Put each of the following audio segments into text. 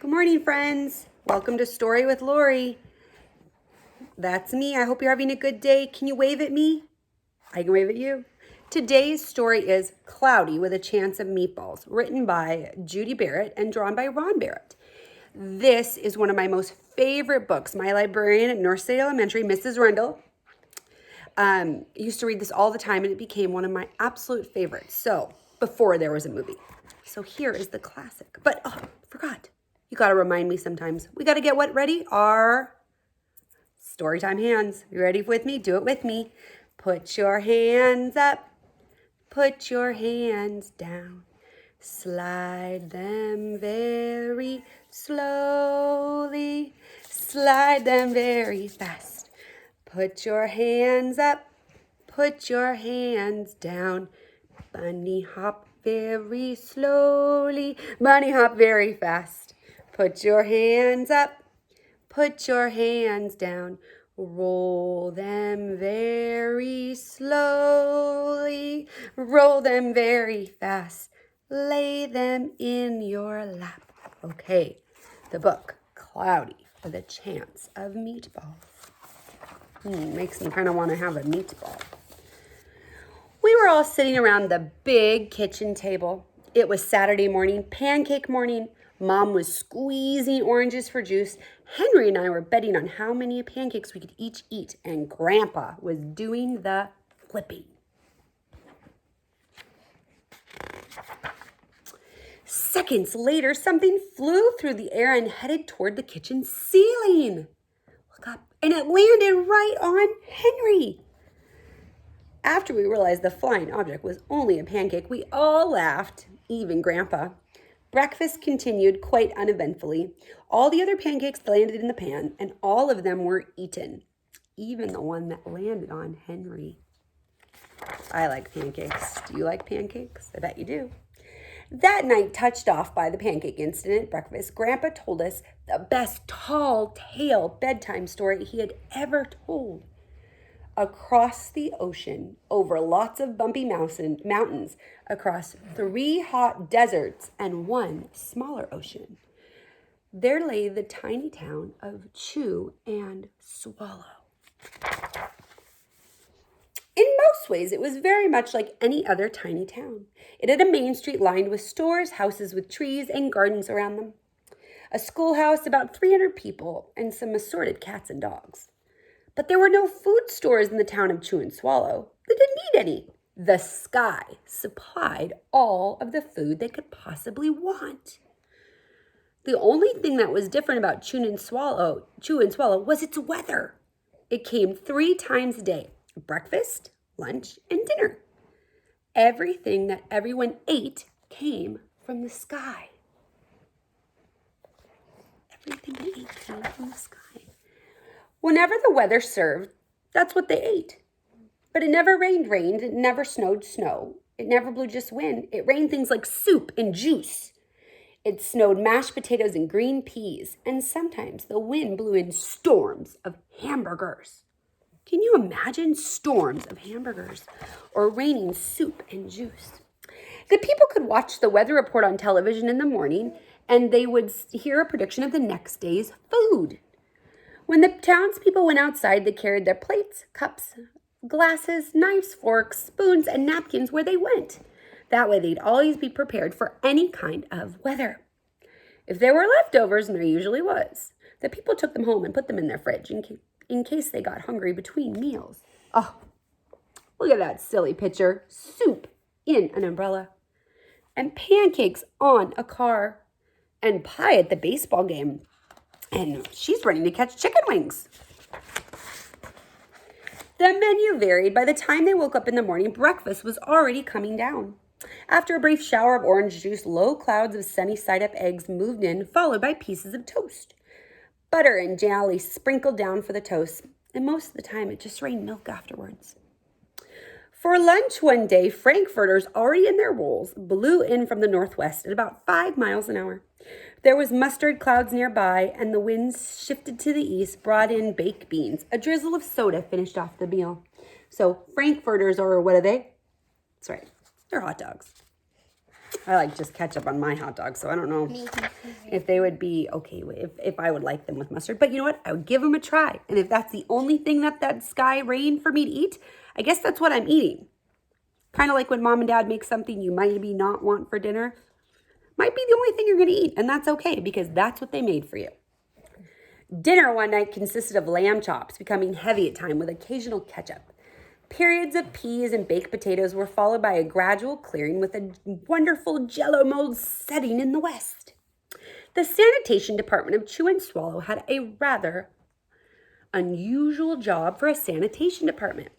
Good morning, friends. Welcome to Story with Lori. That's me. I hope you're having a good day. Can you wave at me? I can wave at you. Today's story is Cloudy with a Chance of Meatballs, written by Judy Barrett and drawn by Ron Barrett. This is one of my most favorite books. My librarian at North State Elementary, Mrs. Rendell, used to read this all the time, and it became one of my absolute favorites. So, before there was a movie. So here is the classic. But, forgot. You got to remind me sometimes. We got to get what ready? Our storytime hands. You ready with me? Do it with me. Put your hands up. Put your hands down. Slide them very slowly. Slide them very fast. Put your hands up. Put your hands down. Bunny hop very slowly. Bunny hop very fast. Put your hands up. Put your hands down. Roll them very slowly. Roll them very fast. Lay them in your lap. Okay, the book, Cloudy with a Chance of Meatballs. Makes me kind of want to have a meatball. We were all sitting around the big kitchen table. It was Saturday morning, pancake morning. Mom was squeezing oranges for juice. Henry and I were betting on how many pancakes we could each eat, and Grandpa was doing the flipping. Seconds later, something flew through the air and headed toward the kitchen ceiling. Look up, and it landed right on Henry. After we realized the flying object was only a pancake, we all laughed, even Grandpa. Breakfast continued quite uneventfully. All the other pancakes landed in the pan, and all of them were eaten, even the one that landed on Henry. I like pancakes. Do you like pancakes? I bet you do. That night, touched off by the pancake incident at breakfast, Grandpa told us the best tall tale bedtime story he had ever told. Across the ocean, over lots of bumpy mountains, across 3 hot deserts and 1 smaller ocean, there lay the tiny town of Chew and Swallow. In most ways, it was very much like any other tiny town. It had a main street lined with stores, houses with trees and gardens around them, a schoolhouse, about 300 people, and some assorted cats and dogs. But there were no food stores in the town of Chew and Swallow. They didn't need any. The sky supplied all of the food they could possibly want. The only thing that was different about Chew and Swallow was its weather. It came 3 times a day: breakfast, lunch, and dinner. Everything that everyone ate came from the sky. Everything they ate came from the sky. Whenever the weather served, that's what they ate. But it never rained, it never snowed, snow. It never blew just wind. It rained things like soup and juice. It snowed mashed potatoes and green peas. And sometimes the wind blew in storms of hamburgers. Can you imagine storms of hamburgers or raining soup and juice? The people could watch the weather report on television in the morning, and they would hear a prediction of the next day's food. When the townspeople went outside, they carried their plates, cups, glasses, knives, forks, spoons, and napkins where they went. That way they'd always be prepared for any kind of weather. If there were leftovers, and there usually was, the people took them home and put them in their fridge in case they got hungry between meals. Oh, look at that silly picture. Soup in an umbrella, and pancakes on a car, and pie at the baseball game. And she's running to catch chicken wings. The menu varied. By the time they woke up in the morning, breakfast was already coming down. After a brief shower of orange juice, low clouds of sunny side-up eggs moved in, followed by pieces of toast. Butter and jelly sprinkled down for the toast, and most of the time it just rained milk afterwards. For lunch one day, frankfurters, already in their rolls, blew in from the northwest at about 5 miles an hour. There was mustard clouds nearby, and the winds shifted to the east, brought in baked beans. A drizzle of soda finished off the meal. So frankfurters are, what are they? That's right, they're hot dogs. I like just ketchup on my hot dog, so I don't know if they would be okay with, if I would like them with mustard. But you know what? I would give them a try. And if that's the only thing that sky rained for me to eat, I guess that's what I'm eating. Kind of like when mom and dad make something you maybe not want for dinner. Might be the only thing you're going to eat, and that's okay because that's what they made for you. Dinner one night consisted of lamb chops, becoming heavy at times with occasional ketchup. Periods of peas and baked potatoes were followed by a gradual clearing with a wonderful jello mold setting in the west. The sanitation department of Chew and Swallow had a rather unusual job for a sanitation department.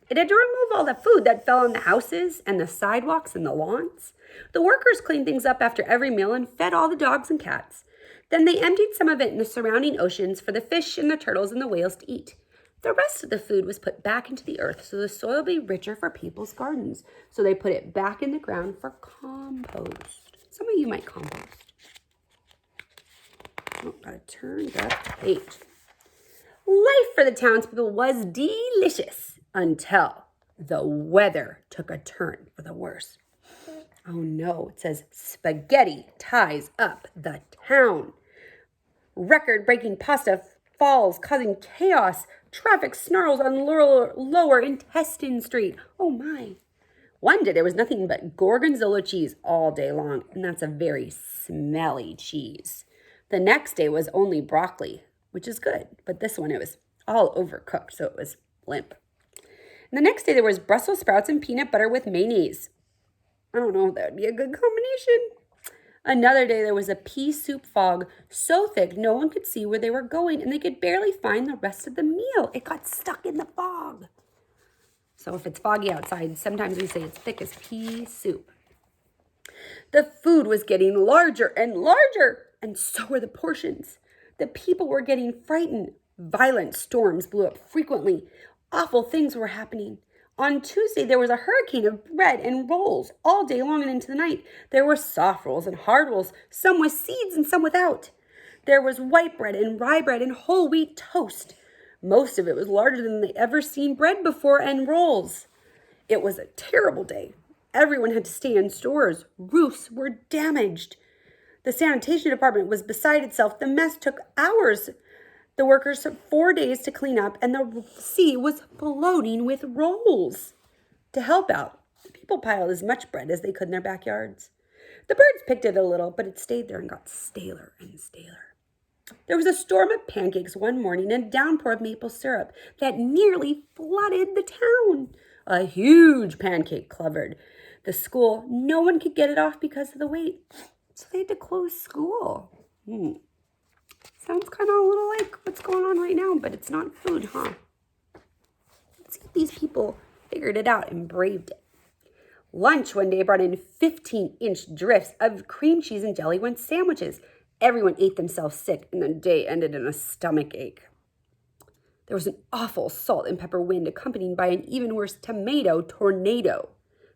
It had to remove all the food that fell on the houses and the sidewalks and the lawns. The workers cleaned things up after every meal and fed all the dogs and cats. Then they emptied some of it in the surrounding oceans for the fish and the turtles and the whales to eat. The rest of the food was put back into the earth so the soil would be richer for people's gardens. So they put it back in the ground for compost. Some of you might compost. Oh, gotta turn the page. Life for the townspeople was delicious until the weather took a turn for the worse. Oh no, it says spaghetti ties up the town. Record-breaking pasta falls, causing chaos. Traffic snarls on lower Intestine Street. Oh my. One day there was nothing but gorgonzola cheese all day long, and that's a very smelly cheese. The next day was only broccoli, which is good, but this one, it was all overcooked, so it was limp. And the next day there was Brussels sprouts and peanut butter with mayonnaise. I don't know if that would be a good combination. Another day there was a pea soup fog so thick no one could see where they were going and they could barely find the rest of the meal. It got stuck in the fog. So if it's foggy outside, sometimes we say it's thick as pea soup. The food was getting larger and larger, and so were the portions. The people were getting frightened. Violent storms blew up frequently. Awful things were happening. On Tuesday, there was a hurricane of bread and rolls all day long and into the night. There were soft rolls and hard rolls, some with seeds and some without. There was white bread and rye bread and whole wheat toast. Most of it was larger than they ever seen bread before and rolls. It was a terrible day. Everyone had to stay in stores. Roofs were damaged. The sanitation department was beside itself. The mess took hours. The workers took 4 days to clean up, and the sea was floating with rolls. To help out, the people piled as much bread as they could in their backyards. The birds picked it a little, but it stayed there and got staler and staler. There was a storm of pancakes one morning and a downpour of maple syrup that nearly flooded the town. A huge pancake covered the school. No one could get it off because of the weight, so they had to close school. Sounds kind of a little like what's going on right now, but it's not food, huh? Let's see if these people figured it out and braved it. Lunch one day brought in 15-inch drifts of cream cheese and jelly went sandwiches. Everyone ate themselves sick, and the day ended in a stomach ache. There was an awful salt and pepper wind accompanied by an even worse tomato tornado.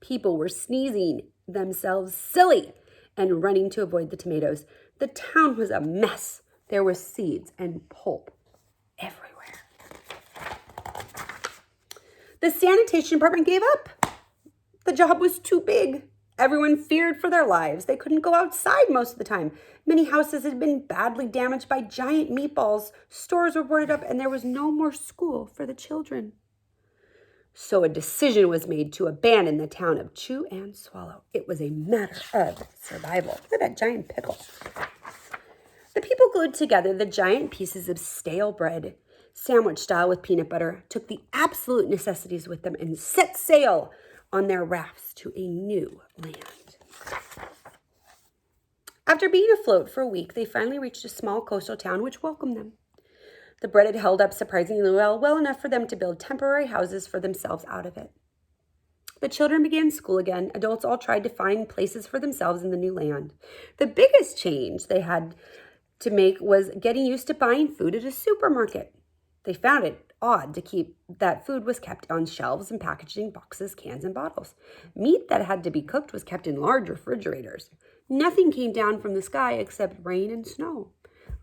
People were sneezing themselves silly and running to avoid the tomatoes. The town was a mess. There were seeds and pulp everywhere. The sanitation department gave up. The job was too big. Everyone feared for their lives. They couldn't go outside most of the time. Many houses had been badly damaged by giant meatballs. Stores were boarded up, and there was no more school for the children. So a decision was made to abandon the town of Chew and Swallow. It was a matter of survival. Look at that giant pickle. The people glued together the giant pieces of stale bread, sandwich style with peanut butter, took the absolute necessities with them, and set sail on their rafts to a new land. After being afloat for a week, they finally reached a small coastal town which welcomed them. The bread had held up surprisingly well enough for them to build temporary houses for themselves out of it. The children began school again. Adults all tried to find places for themselves in the new land. The biggest change they had to make was getting used to buying food at a supermarket. They found it odd to keep that food was kept on shelves and packaging boxes, cans, and bottles. Meat that had to be cooked was kept in large refrigerators. Nothing came down from the sky except rain and snow.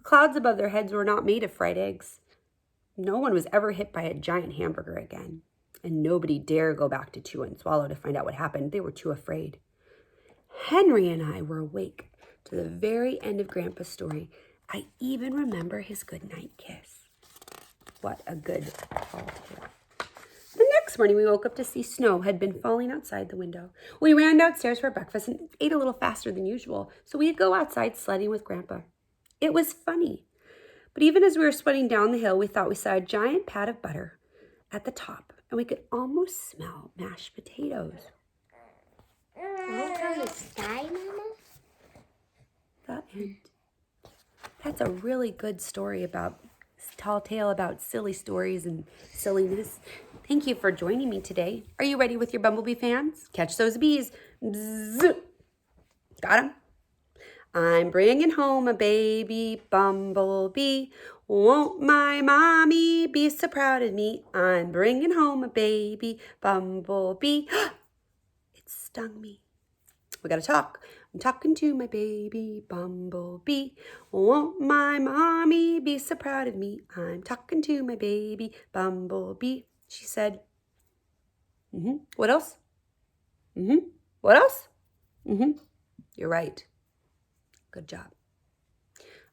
Clouds above their heads were not made of fried eggs. No one was ever hit by a giant hamburger again, and nobody dared go back to Chew and Swallow to find out what happened. They were too afraid. Henry and I were awake to the very end of Grandpa's story. I even remember his goodnight kiss. What a good tall tale. The next morning, we woke up to see snow had been falling outside the window. We ran downstairs for breakfast and ate a little faster than usual, so we'd go outside sledding with Grandpa. It was funny. But even as we were sledding down the hill, we thought we saw a giant pat of butter at the top, and we could almost smell mashed potatoes. All from the sky, Mama? The end. That's a really good story about, tall tale about silly stories and silliness. Thank you for joining me today. Are you ready with your bumblebee fans? Catch those bees. Bzzz. Got 'em? I'm bringing home a baby bumblebee. Won't my mommy be so proud of me? I'm bringing home a baby bumblebee. It stung me. We gotta talk. I'm talking to my baby bumblebee. Won't my mommy be so proud of me? I'm talking to my baby bumblebee. She said, What else? What else? You're right. Good job.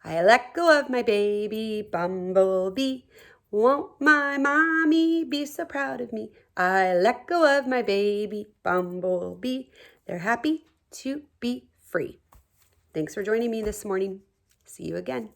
I let go of my baby bumblebee. Won't my mommy be so proud of me? I let go of my baby bumblebee. They're happy to be free. Thanks for joining me this morning. See you again.